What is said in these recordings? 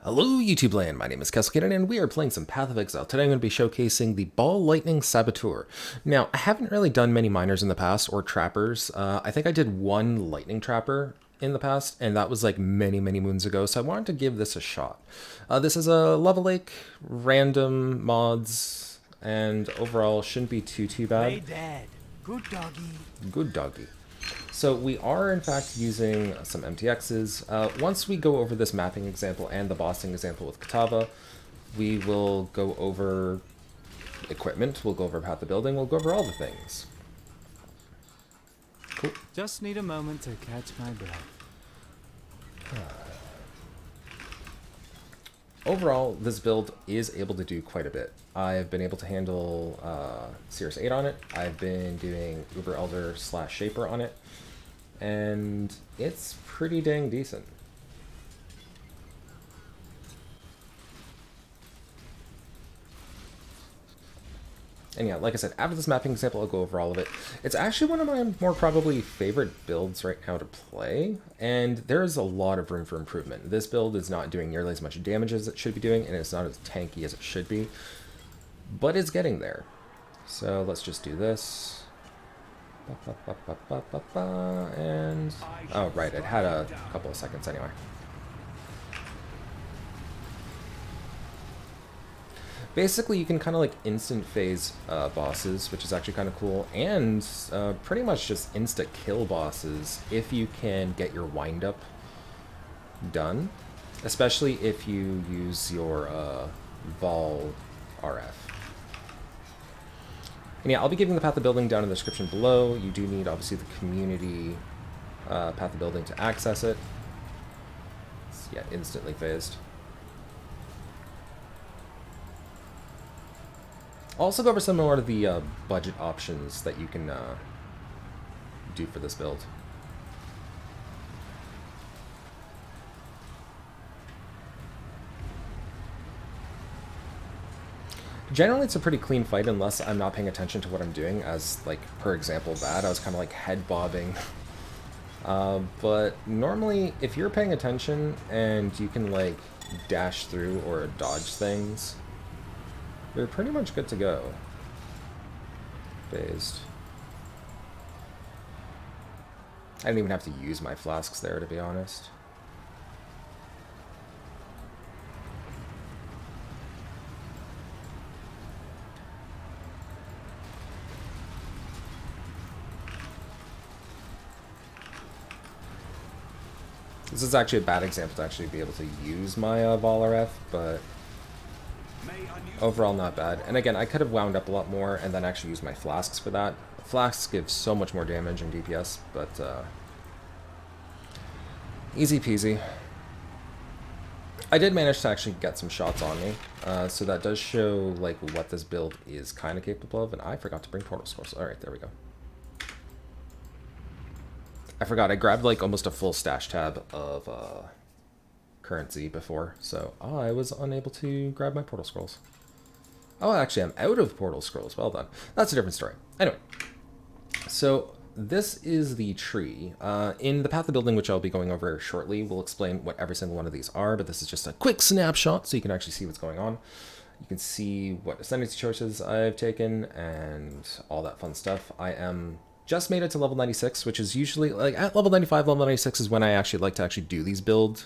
Hello YouTube land, my name is Kestalkayden and we are playing some Path of Exile. Today I'm going to be showcasing the Ball Lightning Saboteur. Now, I haven't really done many miners in the past, or trappers. I think I did one lightning trapper in the past, and that was like many moons ago, so I wanted to give this a shot. This is a level lake, random mods, and overall shouldn't be too bad. Good doggy. Good doggy. So we are in fact using some MTXs. Once we go over this mapping example and the bossing example with Katava, we will go over equipment, we'll go over path of building, we'll go over all the things. Cool. Just need a moment to catch my breath. Overall, this build is able to do quite a bit. I've been able to handle Cirrus 8 on it. I've been doing Uber Elder / Shaper on it. And it's pretty dang decent. And yeah, like I said, after this mapping example, I'll go over all of it. It's actually one of my more probably favorite builds right now to play, and there's a lot of room for improvement. This build is not doing nearly as much damage as it should be doing, and it's not as tanky as it should be, but it's getting there. So let's just do this. And oh right, it had a couple of seconds anyway. Basically, you can kind of like instant phase bosses, which is actually kind of cool, and pretty much just insta kill bosses if you can get your wind up done, especially if you use your Vol RF. And yeah, I'll be giving the path of building down in the description below. You do need, obviously, the community path of building to access it. It's, yeah, instantly phased. I'll also go over some more of the budget options that you can do for this build. Generally, it's a pretty clean fight unless I'm not paying attention to what I'm doing, as, like, per example, that. I was kind of, like, head bobbing. But normally, if you're paying attention and you can, like, dash through or dodge things, you're pretty much good to go. Phased. I didn't even have to use my flasks there, to be honest. This is actually a bad example to actually be able to use my Vol RF, but overall not bad. And again, I could have wound up a lot more and then actually used my flasks for that. Flasks give so much more damage and DPS, but easy peasy. I did manage to actually get some shots on me, so that does show like what this build is kind of capable of. And I forgot to bring portal scores. All right, there we go. I forgot, I grabbed like almost a full stash tab of currency before, so I was unable to grab my portal scrolls. Oh, actually, I'm out of portal scrolls. Well done. That's a different story. Anyway, so this is the tree. In the path of building, which I'll be going over shortly, we'll explain what every single one of these are, but this is just a quick snapshot so you can actually see what's going on. You can see what ascendancy choices I've taken and all that fun stuff. I am just made it to level 96, which is usually, like, at level 95, level 96 is when I actually like to actually do these build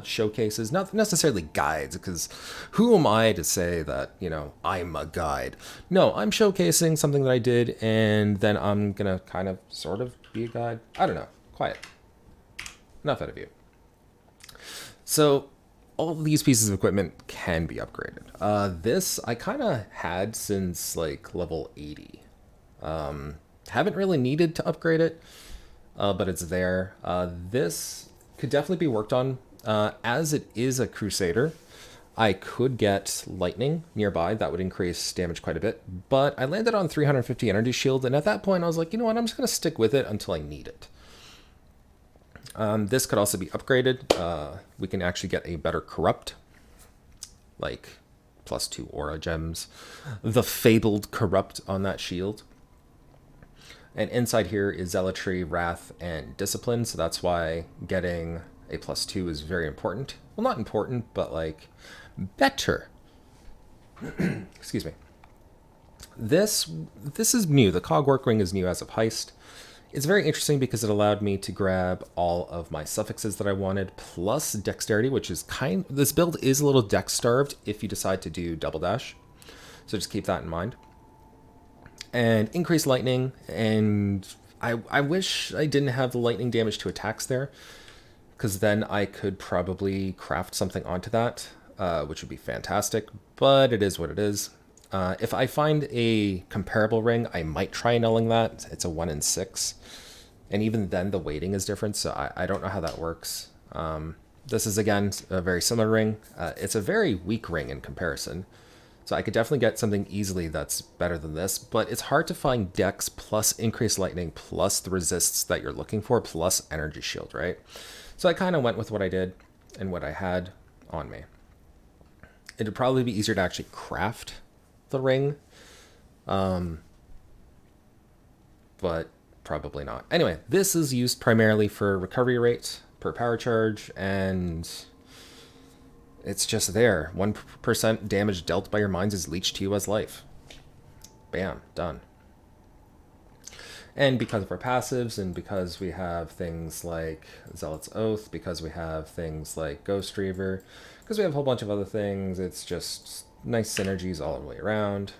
showcases, not necessarily guides, because who am I to say that, you know, I'm a guide? No, I'm showcasing something that I did, and then I'm gonna kind of, sort of be a guide. I don't know. Quiet. Enough out of you. So, all of these pieces of equipment can be upgraded. This I kind of had since, like, level 80. Haven't really needed to upgrade it, but it's there. This could definitely be worked on. As it is a Crusader, I could get Lightning nearby. That would increase damage quite a bit, but I landed on 350 energy shield, and at that point I was like, you know what, I'm just going to stick with it until I need it. This could also be upgraded. We can actually get a better Corrupt, like +2 aura gems. The fabled Corrupt on that shield. And inside here is Zealotry, Wrath, and Discipline, so that's why getting A +2 is very important. Well, not important, but like better. Excuse me. This is new. The cog work ring is new as of Heist. It's very interesting because it allowed me to grab all of my suffixes that I wanted, plus dexterity, which is this build is a little dex starved if you decide to do double dash. So just keep that in mind. And increase lightning, and I wish I didn't have the lightning damage to attacks there, because then I could probably craft something onto that, which would be fantastic, but it is what it is. If I find a comparable ring, I might try annulling that. It's a 1 in 6. And even then, the weighting is different, so I don't know how that works. This is, again, a very similar ring. It's a very weak ring in comparison. So I could definitely get something easily that's better than this, but it's hard to find dex plus increased lightning plus the resists that you're looking for plus energy shield, right? So I kind of went with what I did and what I had on me. It'd probably be easier to actually craft the ring, but probably not. Anyway, this is used primarily for recovery rate per power charge, and it's just there. 1% damage dealt by your mines is leached to you as life. Bam, done. And because of our passives, and because we have things like Zealot's Oath, because we have things like Ghost Reaver, because we have a whole bunch of other things, it's just nice synergies all the way around.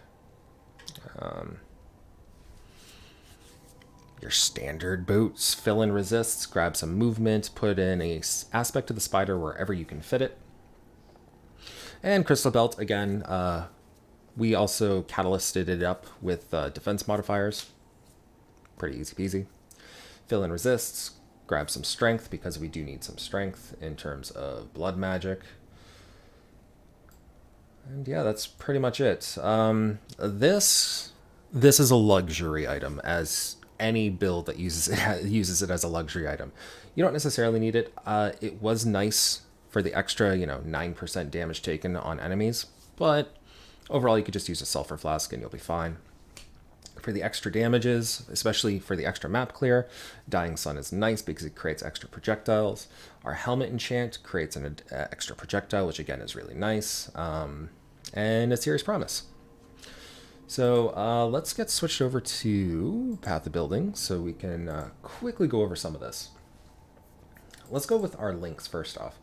Your standard boots, fill in resists, grab some movement, put in a aspect of the spider wherever you can fit it. And Crystal Belt, again, we also catalysted it up with defense modifiers. Pretty easy peasy. Fill in resists, grab some strength, because we do need some strength in terms of blood magic. And yeah, that's pretty much it. This is a luxury item, as any build that uses it as a luxury item. You don't necessarily need it. It was nice for the extra, 9% damage taken on enemies, but overall you could just use a sulfur flask and you'll be fine. For the extra damages, especially for the extra map clear, Dying Sun is nice because it creates extra projectiles. Our helmet enchant creates an extra projectile, which again is really nice, and a serious promise. So let's get switched over to Path of Building so we can quickly go over some of this. Let's go with our links first off.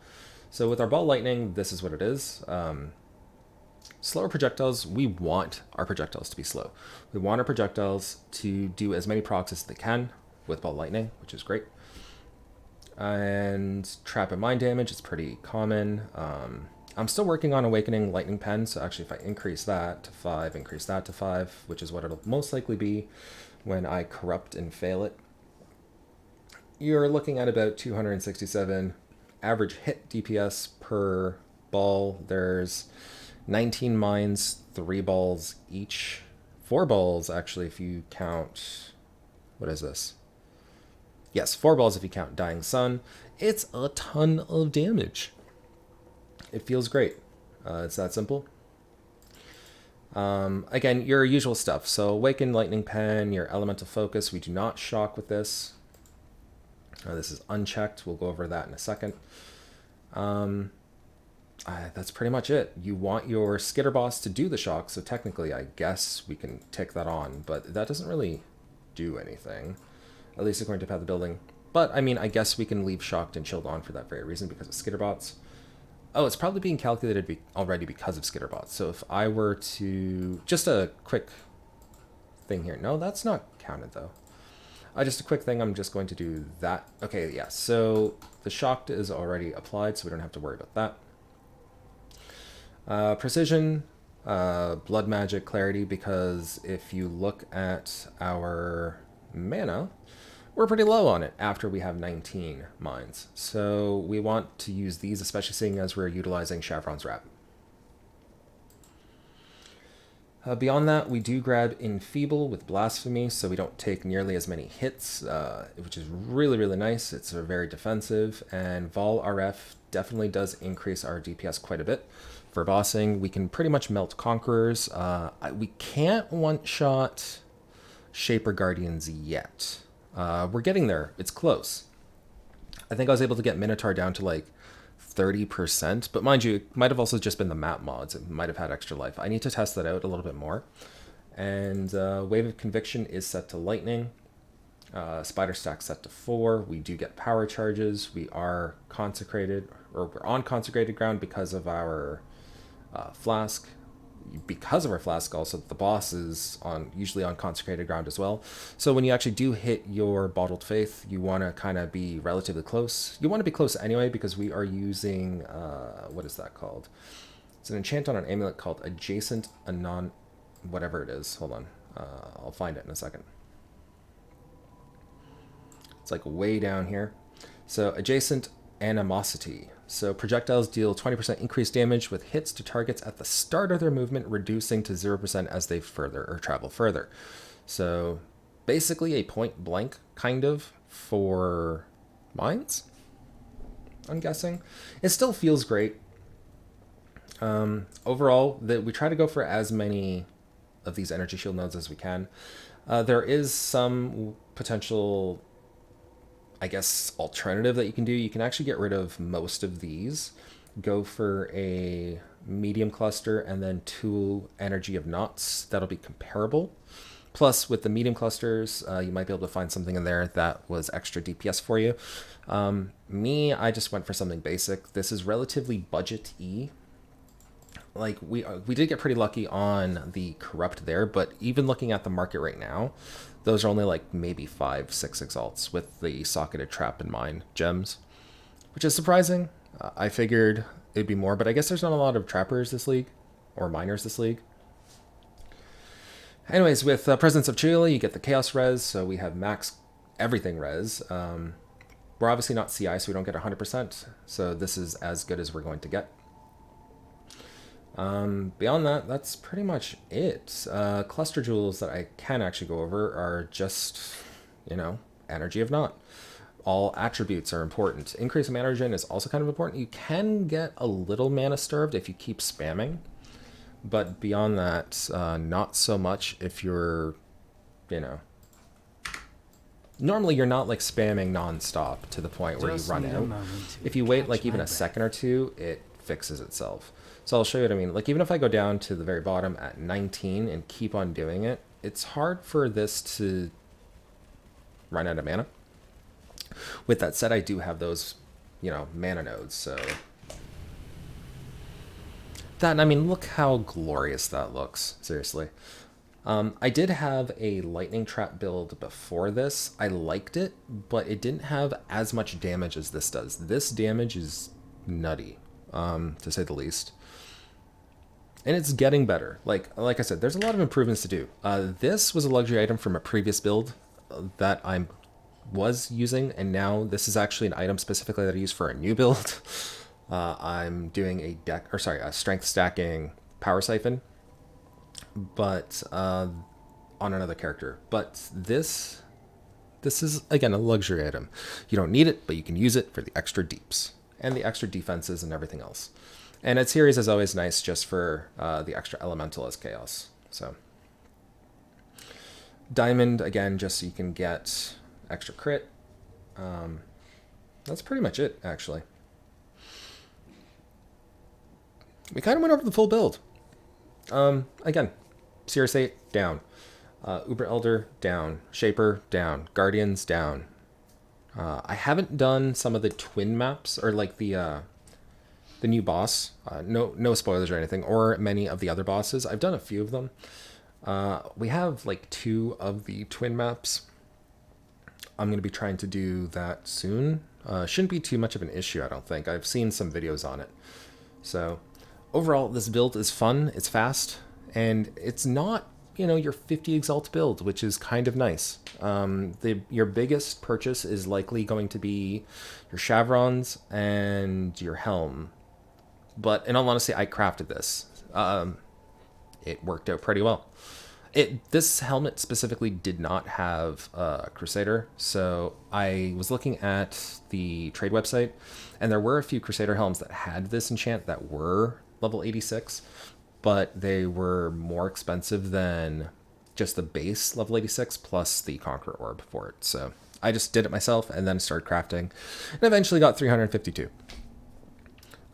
So with our Ball Lightning, this is what it is. Slower projectiles, we want our projectiles to be slow. We want our projectiles to do as many procs as they can with Ball Lightning, which is great. And trap and mine damage is pretty common. I'm still working on Awakening Lightning Pen, so actually if I increase that to 5, increase that to 5, which is what it'll most likely be when I corrupt and fail it, you're looking at about 267 average hit DPS per ball. There's 19 mines, 3 balls each. 4 balls, actually, if you count... What is this? Yes, 4 balls if you count Dying Sun. It's a ton of damage. It feels great. It's that simple. Again, your usual stuff. So Awaken Lightning Pen, your Elemental Focus. We do not shock with this. This is unchecked. We'll go over that in a second. That's pretty much it. You want your Skitter Boss to do the shock, so technically I guess we can tick that on, but that doesn't really do anything, at least according to Path of Building. But, I mean, I guess we can leave shocked and chilled on for that very reason, because of Skitterbots. Oh, it's probably being calculated already because of Skitterbots. So if I were to... Just a quick thing here. No, that's not counted, though. Just a quick thing, I'm just going to do that. Okay, yeah, so the shocked is already applied, so we don't have to worry about that. Precision, blood magic, clarity, because if you look at our mana, we're pretty low on it after we have 19 mines. So we want to use these, especially seeing as we're utilizing Chevron's Wrap. Beyond that, we do grab Enfeeble with Blasphemy, so we don't take nearly as many hits, which is really, really nice. It's very defensive, and Vol RF definitely does increase our DPS quite a bit. For bossing, we can pretty much melt Conquerors. We can't one-shot Shaper Guardians yet. We're getting there. It's close. I think I was able to get Minotaur down to like 30%, but mind you, it might have also just been the map mods. It might have had extra life. I need to test that out a little bit more. And Wave of Conviction is set to Lightning. Spider Stack set to 4. We do get power charges. We are consecrated, or we're on consecrated ground because of our flask. Because of our flask, also the boss is usually on consecrated ground as well. So when you actually do hit your bottled faith, you want to kind of be relatively close. You want to be close anyway because we are using what is that called? It's an enchant on an amulet called Adjacent Anon, whatever it is. Hold on, I'll find it in a second. It's like way down here. So Adjacent Animosity. So projectiles deal 20% increased damage with hits to targets at the start of their movement, reducing to 0% as they travel further. So basically a point blank kind of for mines, I'm guessing. It still feels great. Overall, we try to go for as many of these energy shield nodes as we can. There is some potential, I guess, alternative that you can do. You can actually get rid of most of these, go for a medium cluster, and then 2 energy of knots. That'll be comparable. Plus, with the medium clusters, you might be able to find something in there that was extra DPS for you. I just went for something basic. This is relatively budget-y. Like, we did get pretty lucky on the corrupt there, but even looking at the market right now, those are only like maybe 5-6 exalts with the socketed trap and mine gems, which is surprising. I figured it'd be more, but I guess there's not a lot of trappers this league or miners this league. Anyways, with Presence of Chile, you get the Chaos Res, so we have max everything res. We're obviously not CI, so we don't get 100%, so this is as good as we're going to get. Beyond that, that's pretty much it. Cluster jewels that I can actually go over are just, energy of not. All attributes are important. Increase of mana regen is also kind of important. You can get a little mana starved if you keep spamming, but beyond that, not so much if you're, normally you're not like spamming non-stop to the point where you run out. If you wait like even a second or two, it fixes itself. So I'll show you what I mean. Like, even if I go down to the very bottom at 19 and keep on doing it, it's hard for this to run out of mana. With that said, I do have those, mana nodes, so... That, I mean, look how glorious that looks, seriously. I did have a lightning trap build before this. I liked it, but it didn't have as much damage as this does. This damage is nutty, to say the least. And it's getting better. Like I said, there's a lot of improvements to do. This was a luxury item from a previous build that I was using, and now this is actually an item specifically that I use for a new build. I'm doing a strength stacking power siphon, but on another character. But this is again a luxury item. You don't need it, but you can use it for the extra deeps and the extra defenses and everything else. And its series is always nice just for the extra elemental as chaos. So diamond, again, just so you can get extra crit. That's pretty much it, actually. We kind of went over the full build. Again, Cirrus 8, down. Uber Elder, down. Shaper, down. Guardians, down. I haven't done some of the twin maps, or like the new boss. No spoilers or anything, or many of the other bosses. I've done a few of them. We have like 2 of the twin maps. I'm going to be trying to do that soon. Shouldn't be too much of an issue, I don't think. I've seen some videos on it. So overall, this build is fun, it's fast, and it's not, your 50 Exalt build, which is kind of nice. Your biggest purchase is likely going to be your chevrons and your helm. But in all honesty, I crafted this. It worked out pretty well. This helmet specifically did not have a Crusader, so I was looking at the trade website, and there were a few Crusader helms that had this enchant that were level 86, but they were more expensive than just the base level 86 plus the Conqueror Orb for it. So I just did it myself and then started crafting, and eventually got 352.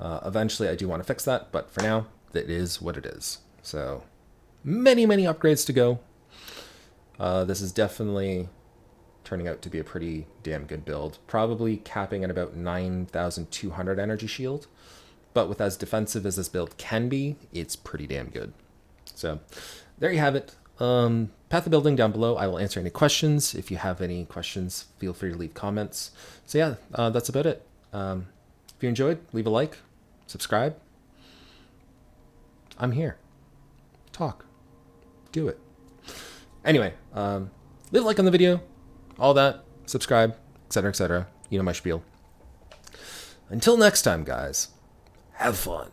Eventually, I do want to fix that, but for now, it is what it is. So, many upgrades to go. This is definitely turning out to be a pretty damn good build. Probably capping at about 9,200 energy shield. But with as defensive as this build can be, it's pretty damn good. So, there you have it. Path of building down below. I will answer any questions. If you have any questions, feel free to leave comments. So yeah, that's about it. If you enjoyed, leave a like, subscribe. I'm here. Talk. Do it. Anyway, leave a like on the video, all that, subscribe, etc., etc. You know my spiel. Until next time, guys, have fun.